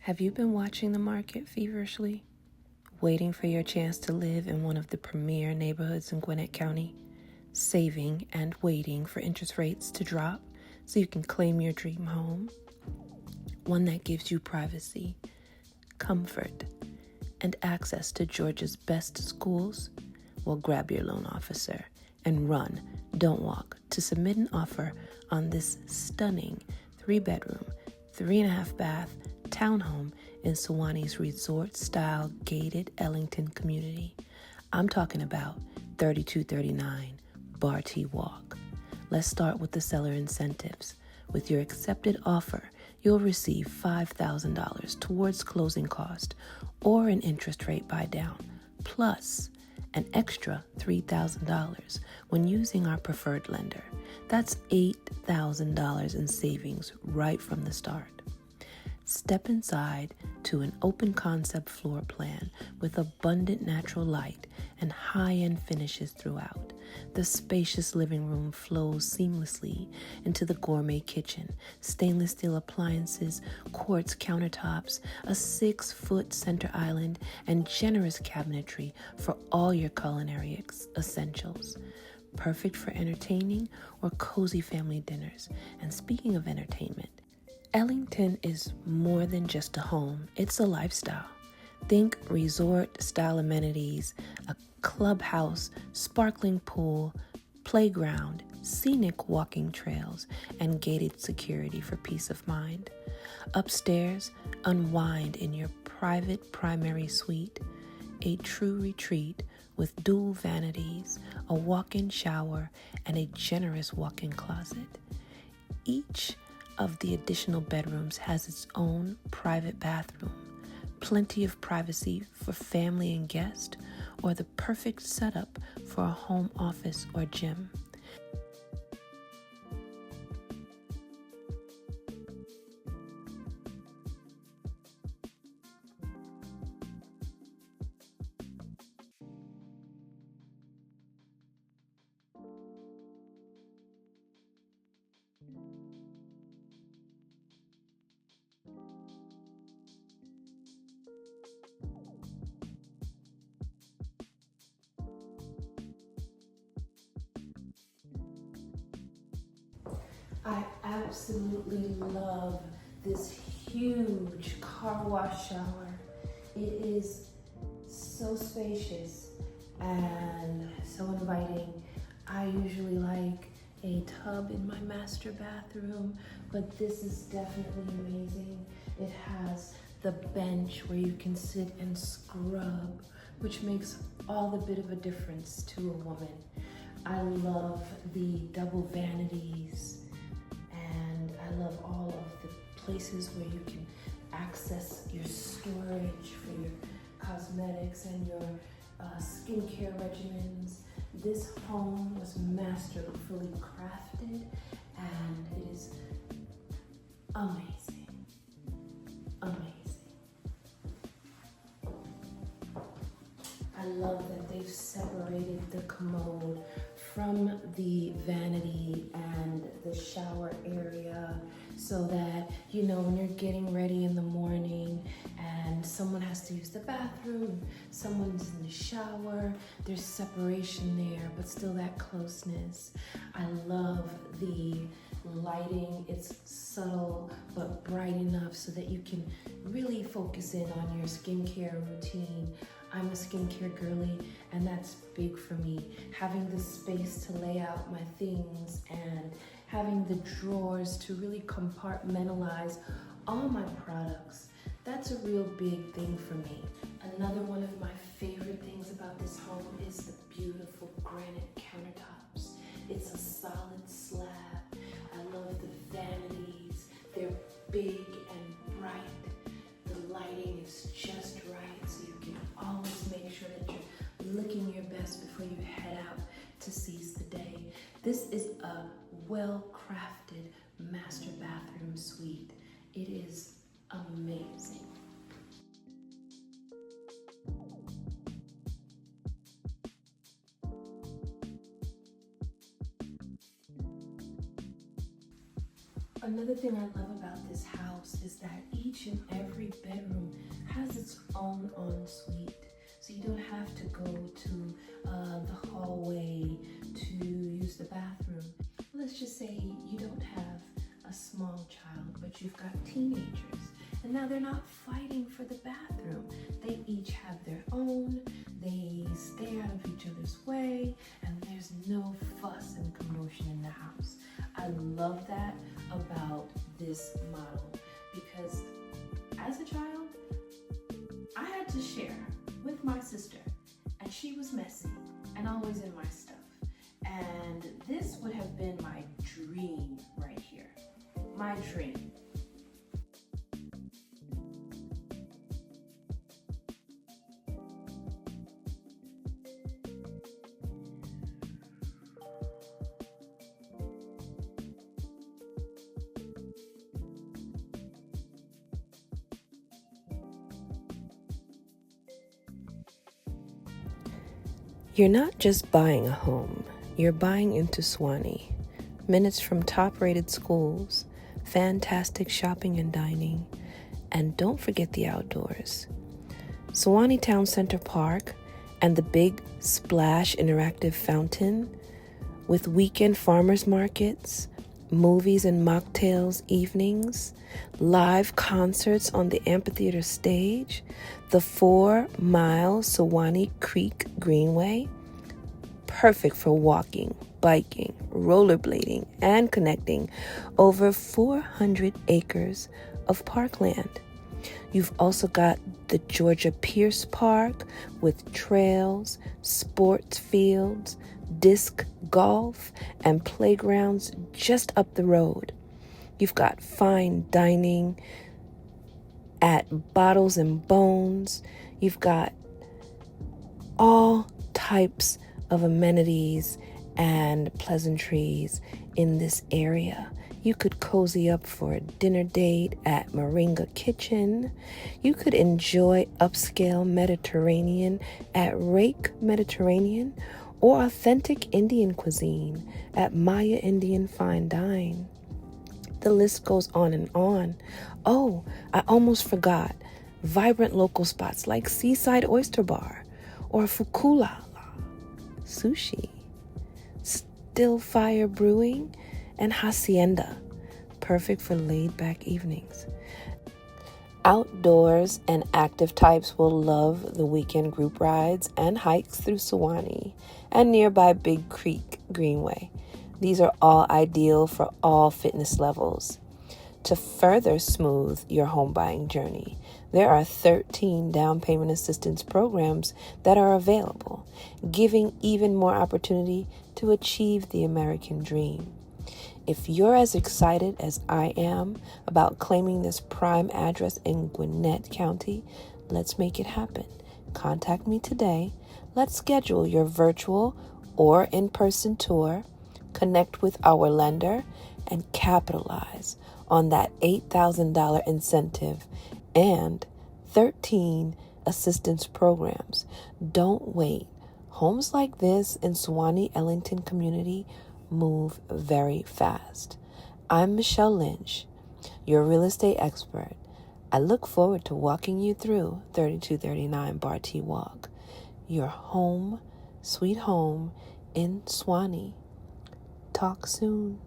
Have you been watching the market feverishly, waiting for your chance to live in one of the premier neighborhoods in Gwinnett County, saving and waiting for interest rates to drop so you can claim your dream home? One that gives you privacy, comfort, and access to Georgia's best schools? Well, grab your loan officer and run, don't walk, to submit an offer on this stunning 3-bedroom, 3.5-bath townhome in Suwanee's resort-style gated Ellington community. I'm talking about 3239 Barty Walk. Let's start with the seller incentives. With your accepted offer, you'll receive $5,000 towards closing cost or an interest rate buy down, plus an extra $3,000 when using our preferred lender. That's $8,000 in savings right from the start. Step inside to an open concept floor plan with abundant natural light and high-end finishes throughout. The spacious living room flows seamlessly into the gourmet kitchen, stainless steel appliances, quartz countertops, a 6-foot center island, and generous cabinetry for all your culinary essentials. Perfect for entertaining or cozy family dinners. And speaking of entertainment, Ellington is more than just a home, it's a lifestyle. Think resort-style amenities, a clubhouse, sparkling pool, playground, scenic walking trails, and gated security for peace of mind. Upstairs, unwind in your private primary suite, a true retreat with dual vanities, a walk-in shower, and a generous walk-in closet. Each of the additional bedrooms has its own private bathroom, plenty of privacy for family and guests, or the perfect setup for a home office or gym. I absolutely love this huge car wash shower. It is so spacious and so inviting. I usually like a tub in my master bathroom, but this is definitely amazing. It has the bench where you can sit and scrub, which makes all the bit of a difference to a woman. I love the double vanities, and I love all of the places where you can access your storage for your cosmetics and your skincare regimens. This home was masterfully crafted, and it is amazing. Amazing. I love that they've separated the commode from the vanity and the shower area, so that, you know, when you're getting ready in the morning and someone has to use the bathroom, someone's in the shower, there's separation there, but still that closeness. I love the lighting. It's subtle but bright enough so that you can really focus in on your skincare routine. I'm a skincare girly, and that's big for me. Having the space to lay out my things and having the drawers to really compartmentalize all my products, that's a real big thing for me. Another one of my favorite things about this home is the beautiful granite countertops. It's a solid slab. I love the vanities. They're big and bright. The lighting is just right, so you can always make sure that you're looking your best before you head out to seize the day. This is a well-crafted master bathroom suite. It is amazing. Another thing I love about this house house is that each and every bedroom has its own ensuite. So you don't have to go to the hallway to use the bathroom. Let's just say you don't have a small child, but you've got teenagers. And now they're not fighting for the bathroom. They each have their own. They stay out of each other's way, and there's no fuss and commotion in the house. I love that about this model because as a child, I had to share with my sister, and she was messy and always in my stuff. And this would have been my dream right here. My dream. You're not just buying a home, you're buying into Suwanee. Minutes from top-rated schools, fantastic shopping and dining, and don't forget the outdoors. Suwanee Town Center Park and the Big Splash Interactive Fountain with weekend farmers markets, movies and mocktails evenings, live concerts on the amphitheater stage, the 4-mile Suwanee Creek Greenway, perfect for walking, biking, rollerblading, and connecting over 400 acres of parkland. You've also got the Georgia Pierce Park with trails, sports fields, disc golf, and playgrounds just up the road. You've got fine dining at Bottles and Bones. You've got all types of amenities and pleasantries in this area. You could cozy up for a dinner date at Moringa Kitchen. You could enjoy upscale Mediterranean at Rake Mediterranean or authentic Indian cuisine at Maya Indian Fine Dine. The list goes on and on. Oh, I almost forgot. Vibrant local spots like Seaside Oyster Bar or Fukulala Sushi, Still Fire Brewing, and Hacienda, perfect for laid-back evenings. Outdoors and active types will love the weekend group rides and hikes through Suwanee and nearby Big Creek Greenway. These are all ideal for all fitness levels. To further smooth your home buying journey, there are 13 down payment assistance programs that are available, giving even more opportunity to achieve the American dream. If you're as excited as I am about claiming this prime address in Gwinnett County, let's make it happen. Contact me today. Let's schedule your virtual or in-person tour, connect with our lender, and capitalize on that $8,000 incentive and 13 assistance programs. Don't wait. Homes like this in Suwanee-Ellington community move very fast. I'm Michelle Lynch, your real estate expert. I look forward to walking you through 3239 Barty Walk, your home, sweet home in Suwanee. Talk soon.